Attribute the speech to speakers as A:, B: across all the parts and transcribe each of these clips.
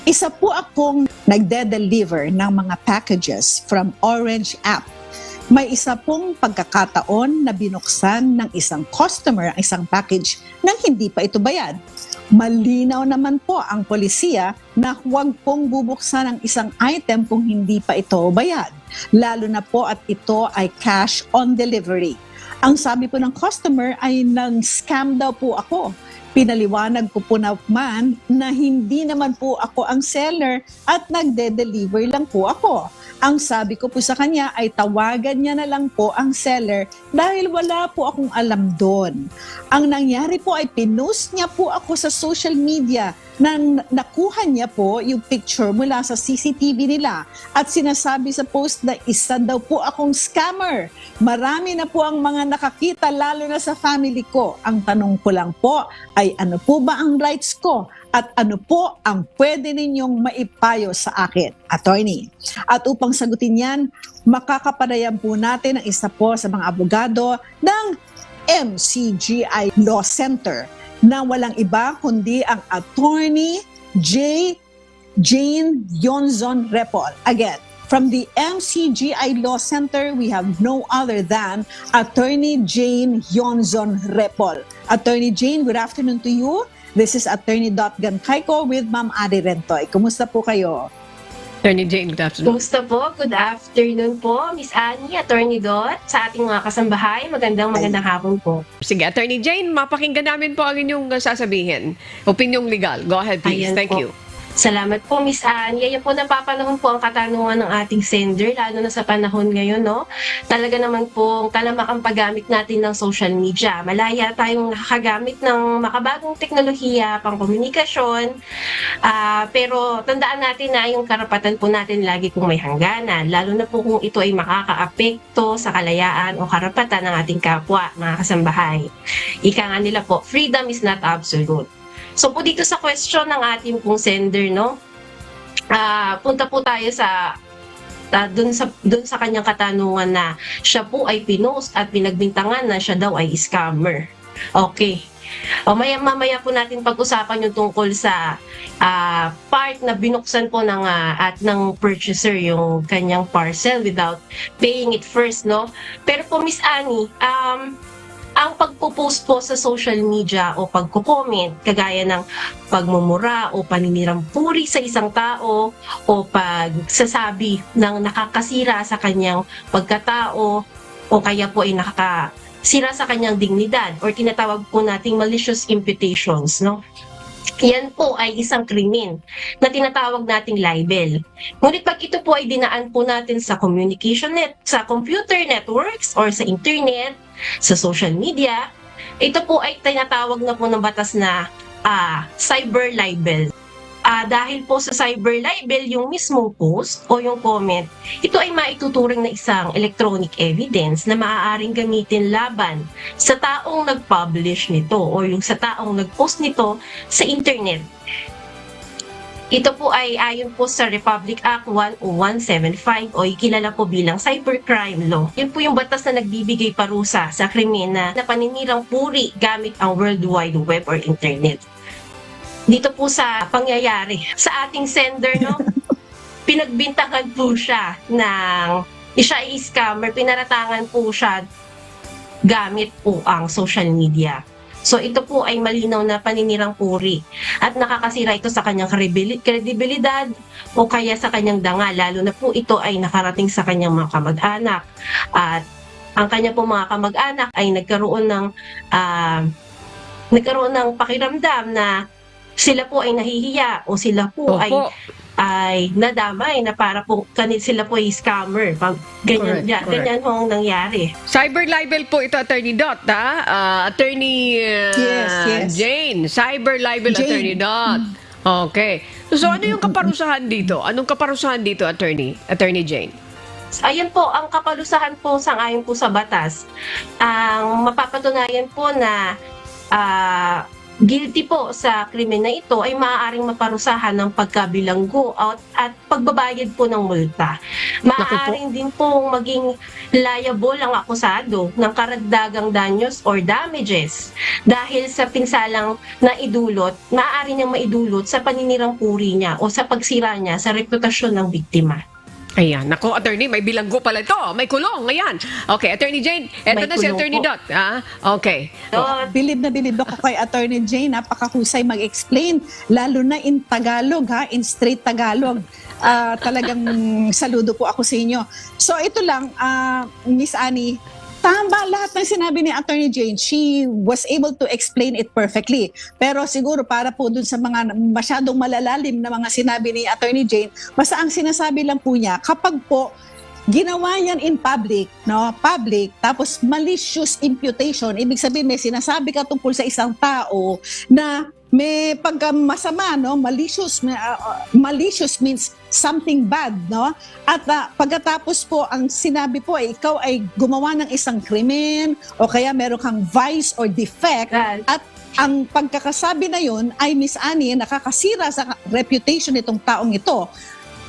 A: Isa po akong nagde-deliver ng mga packages from Orange app. May isa pong pagkakataon na binuksan ng isang customer ang isang package nang hindi pa ito bayad. Malinaw naman po ang polisiya na huwag pong bubuksan ang isang item kung hindi pa ito bayad, lalo na po at ito ay cash on delivery. Ang sabi po ng customer ay nang-scam daw po ako. Pinaliwanag ko po naman na hindi naman po ako ang seller at nagde-deliver lang po ako. Ang sabi ko po sa kanya ay tawagan niya na lang po ang seller dahil wala po akong alam doon. Ang nangyari po ay pinost niya po ako sa social media nang nakuha niya po yung picture mula sa CCTV nila at sinasabi sa post na isa daw po akong scammer. Marami na po ang mga nakakita lalo na sa family ko. Ang tanong ko lang po ay ano po ba ang rights ko? At ano po ang pwede ninyong maipayo sa akin, attorney? At upang sagutin yan, makakapanayan po natin ang isa po sa mga abogado ng MCGI Law Center na walang iba kundi ang attorney Jane Yonzon Repol. Again, from the MCGI Law Center, we have no other than Attorney Jane Yonzon Repol. Attorney Jane, good afternoon to you. This is Attorney Dotgan Kaiko with Ma'am Adi Rentoy. Kumusta po kayo?
B: Attorney Jane, good afternoon.
C: Kumusta po? Good afternoon po, Miss Annie, Attorney Dot, sa ating mga kasambahay. Magandang hapon po.
B: Sige, Attorney Jane, mapakinggan namin po ang inyong sasabihin. Opinyong legal. Go ahead, please.
C: Ayan
B: Thank
C: po.
B: you.
C: Salamat po, Miss Annie. Ayan po, napapanahon po ang katanungan ng ating sender, lalo na sa panahon ngayon, no? Talaga naman po, talamak ang paggamit natin ng social media. Malaya tayong nakagamit ng makabagong teknolohiya, pang komunikasyon, pero tandaan natin na yung karapatan po natin lagi kung may hangganan, lalo na po kung ito ay makakaapekto sa kalayaan o karapatan ng ating kapwa, mga kasambahay. Ika nga nila po, freedom is not absolute. So po dito sa question ng ating pong sender, no? Punta po tayo sa dun sa kanyang katanungan na siya po ay pinost at pinagbintangan na siya daw ay scammer. Okay. Mamaya po natin pag-usapan yung tungkol sa part na binuksan po ng purchaser yung kanyang parcel without paying it first, no? Pero po, Miss Annie, ang pagpo-post po sa social media o pagko-comment, kagaya ng pagmumura o paninirang puri sa isang tao o pagsasabi ng nakakasira sa kanyang pagkatao o kaya po ay nakakasira sa kanyang dignidad or tinatawag po nating malicious imputations, no? Yan po ay isang krimen na tinatawag nating libel. Ngunit pag ito po ay dinaan po natin sa sa computer networks or sa internet, sa social media, ito po ay tinatawag na po ng batas na cyber libel. Dahil po sa cyber libel, yung mismong post o yung comment, ito ay maituturing na isang electronic evidence na maaaring gamitin laban sa taong nag-publish nito o yung sa taong nag-post nito sa internet. Ito po ay ayon po sa Republic Act 10175 o ikilala po bilang cybercrime law. Yun po yung batas na nagbibigay parusa sa krimen na paninirang puri gamit ang World Wide Web or internet. Dito po sa pangyayari sa ating sender, no? Pinagbintangan po siya ng siya ay scammer, pinaratangan po siya gamit po ang social media. So ito po ay malinaw na paninirang puri at nakakasira ito sa kanyang kredibilidad o kaya sa kanyang dangal, lalo na po ito ay nakarating sa kanyang mga kamag-anak at ang kanya po mga kamag-anak ay nagkaroon ng pakiramdam na sila po ay nahihiya o sila po ay nadamay na para po sila po ay scammer. Ganyan, ganyan hong nangyari.
B: Cyber libel po ito, Attorney Dot, Attorney
A: Yes.
B: Jane, cyber libel,
A: Jane.
B: Attorney Dot. Okay. So ano yung kaparusahan dito? Anong kaparusahan dito, Attorney Jane?
C: Ayan po, ang kaparusahan po sang-ayon po sa batas. Ang mapapatunayan po na guilty po sa krimen na ito ay maaaring maparusahan ng pagkabilanggo at pagbabayad po ng multa. Maaaring din pong maging liable ang akusado ng karagdagang danyos or damages dahil sa pinsalang na idulot, maaari niyang maidulot sa paninirang puri niya o sa pagsira niya sa reputasyon ng biktima.
B: Ayan, nako, attorney, may bilanggo pala ito. May kulong, ayan. Okay, Attorney Jane, eto
C: May
B: na si
C: kulong
B: Attorney
C: po.
B: Dot. Okay.
A: Bilib na bilib ako kay Attorney Jane. Napakahusay mag-explain. Lalo na in Tagalog, in straight Tagalog. Talagang saludo po ako sa inyo. So ito lang, Miss Annie, tama lahat ng sinabi ni Attorney Jane. She was able to explain it perfectly. Pero siguro para po dun sa mga masyadong malalalim na mga sinabi ni Attorney Jane, basta ang sinasabi lang po niya, kapag po ginawa yan in public, tapos malicious imputation, ibig sabihin may sinasabi ka tungkol sa isang tao na may pagkamasama, malicious means something bad, At pagkatapos po ang sinabi po ay ikaw ay gumawa ng isang krimen o kaya meron kang vice or defect at ang pagkakasabi na yun ay Miss Annie nakakasira sa reputation nitong taong ito.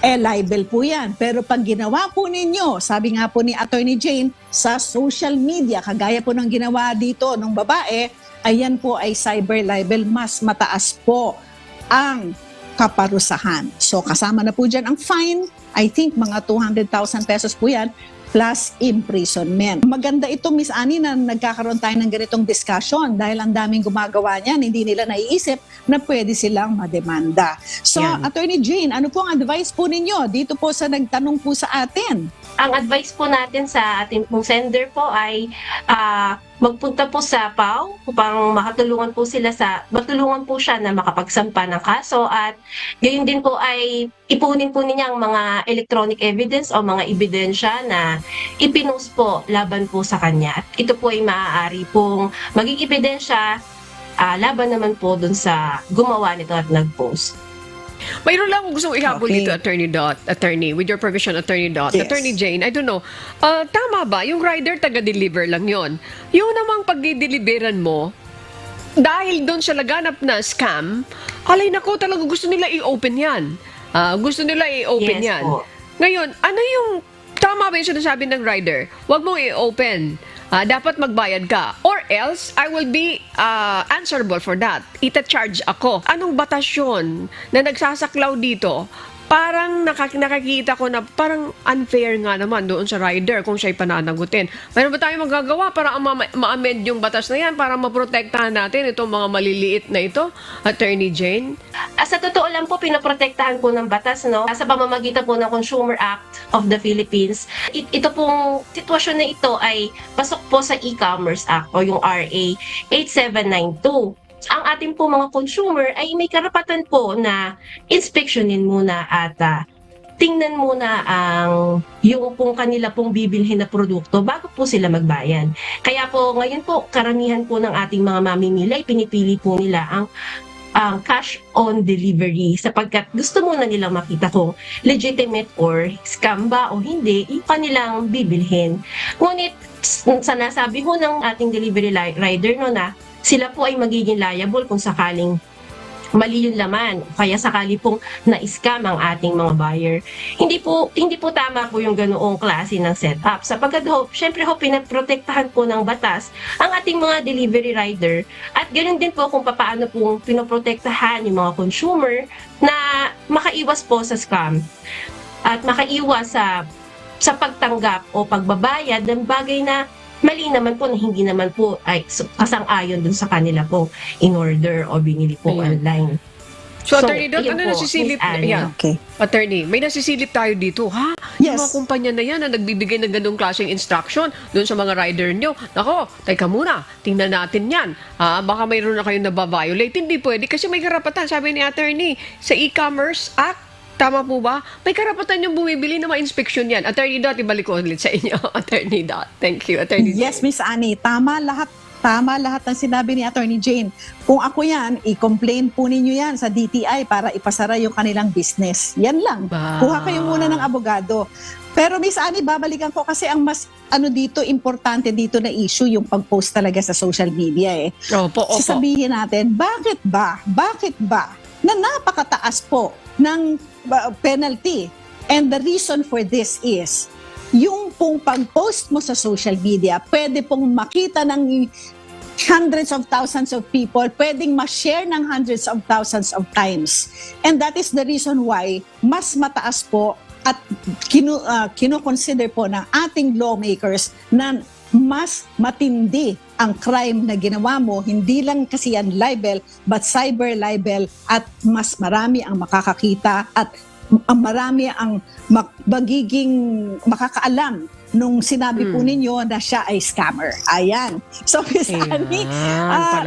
A: Libel po yan. Pero pag ginawa po ninyo, sabi nga po ni Attorney Jane, sa social media, kagaya po ng ginawa dito ng babae, ayan po ay cyber libel, mas mataas po ang kaparusahan. So kasama na po dyan ang fine, I think mga 200,000 pesos po yan, plus imprisonment. Maganda ito, Miss Annie, na nagkakaroon tayo ng ganitong discussion dahil ang daming gumagawa niyan, hindi nila naiisip na pwede silang mademanda. So,
B: Yan.
A: Attorney Jane, ano po ang advice po ninyo dito po sa nagtanong po sa atin?
C: Ang advice po natin sa ating pong sender po ay magpunta po sa PAW upang matulungan po siya na makapagsampa ng kaso at gayon din po ay ipunin po niya ang mga electronic evidence o mga ebidensya na ipinost po laban po sa kanya. At ito po ay maaari pong maging ebidensya laban naman po dun sa gumawa nito at nag-post.
B: Mayroon lang akong gustong ihabol
A: Okay.
B: dito, Attorney, with your permission, Attorney Dot.
A: Yes.
B: Attorney Jane, I don't know, tama ba, yung rider taga-deliver lang yon? Yung namang pag-deliveran mo, dahil doon sa laganap na scam, alay nako, talaga gusto nila i-open yan. Gusto nila i-open
C: Yes
B: yan.
C: po.
B: Ngayon, ano yung, tama ba yung sinasabi ng rider? Huwag mong i-open. Dapat magbayad ka. Or else, I will be answerable for that. Ita-charge ako. Anong batas yun na nagsasaklaw dito? Parang nakakita ko na parang unfair nga naman doon sa rider kung siya'y pananagutin. Mayroon ba tayong magagawa para ma-amend yung batas na yan para maprotektahan natin itong mga maliliit na ito, Attorney Jane?
C: Sa totoo lang po, pinoprotektahan po ng batas, sa pamamagitan po ng Consumer Act of the Philippines. Ito pong sitwasyon na ito ay pasok po sa E-Commerce Act o yung RA 8792. Ang ating po mga consumer ay may karapatan po na inspeksyonin muna at tingnan muna yung pong kanila pong bibilhin na produkto bago po sila magbayan. Kaya po ngayon po karamihan po ng ating mga mamimili ay pinipili po nila ang cash on delivery sapagkat gusto muna nilang makita kung legitimate or scam ba o hindi yung kanilang bibilhin. Ngunit sa nasabi ho ng ating delivery rider na sila po ay magiging liable kung sakaling mali yung laman o kaya sakali pong na-scam ang ating mga buyer. Hindi po tama po yung ganoong klase ng setup sapagkat syempre pinaprotektahan po ng batas ang ating mga delivery rider at ganoon din po kung paano po pinoprotektahan yung mga consumer na makaiwas po sa scam at makaiwas sa pagtanggap o pagbabayad ng bagay na mali naman po na hindi naman po ay kasang-ayon dun sa kanila po in order o binili po
B: Ayan.
C: online.
B: So, Attorney Dot,
C: ayun
B: ano
C: po,
B: nasisilip?
C: Miss Annie.
B: Yan.
A: Okay.
B: Attorney, may nasisilip tayo dito, ha? Yung
A: Yes.
B: mga kumpanya na yan na nagbibigay ng ganung klaseng instruction doon sa mga rider nyo. Nako, teka muna, tingnan natin yan. Baka mayroon na kayong nababiolate. Hindi pwede kasi may karapatan, sabi ni Attorney, sa E-Commerce Act. Tama po ba? May karapatan yung bumibili na ma-inspeksyon yan. Attorney Dot, ibalik ko ulit sa inyo. Attorney Dot. Thank you, Attorney
A: Yes,
B: Jane.
A: Miss Annie, tama lahat tama lahat ng sinabi ni Attorney Jane. Kung ako yan, i-complain po ninyo yan sa DTI para ipasara yung kanilang business. Yan lang. Kuha kayo muna ng abogado. Pero Miss Annie, babalikan ko kasi ang mas importante dito na issue yung pag-post talaga sa social media eh.
B: Opo.
A: Sasabihin natin, bakit ba na napakataas po ng penalty? And the reason for this is, yung pong pag-post mo sa social media, pwede pong makita ng hundreds of thousands of people, pwedeng ma-share ng hundreds of thousands of times. And that is the reason why mas mataas po at kino-consider po ng ating lawmakers na mas matindi ang crime na ginawa mo, hindi lang kasi yan libel, but cyber libel, at mas marami ang makakakita at marami ang magiging makakaalam nung sinabi po ninyo na siya ay scammer. Ayan. So, Miss Annie,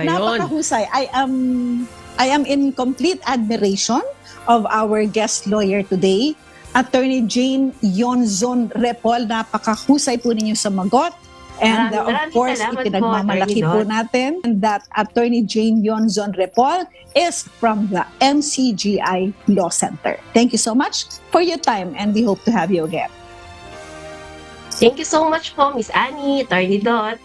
A: napakahusay. I am in complete admiration of our guest lawyer today, Attorney Jane Yonzon Repol. Napakahusay po ninyo sa magot. And of course, ipinagmamalaki po natin that Attorney Jane Yonzon Repol is from the MCGI Law Center. Thank you so much for your time and we hope to have you again.
C: Thank you so much po, Miss Annie, Attorney Dot.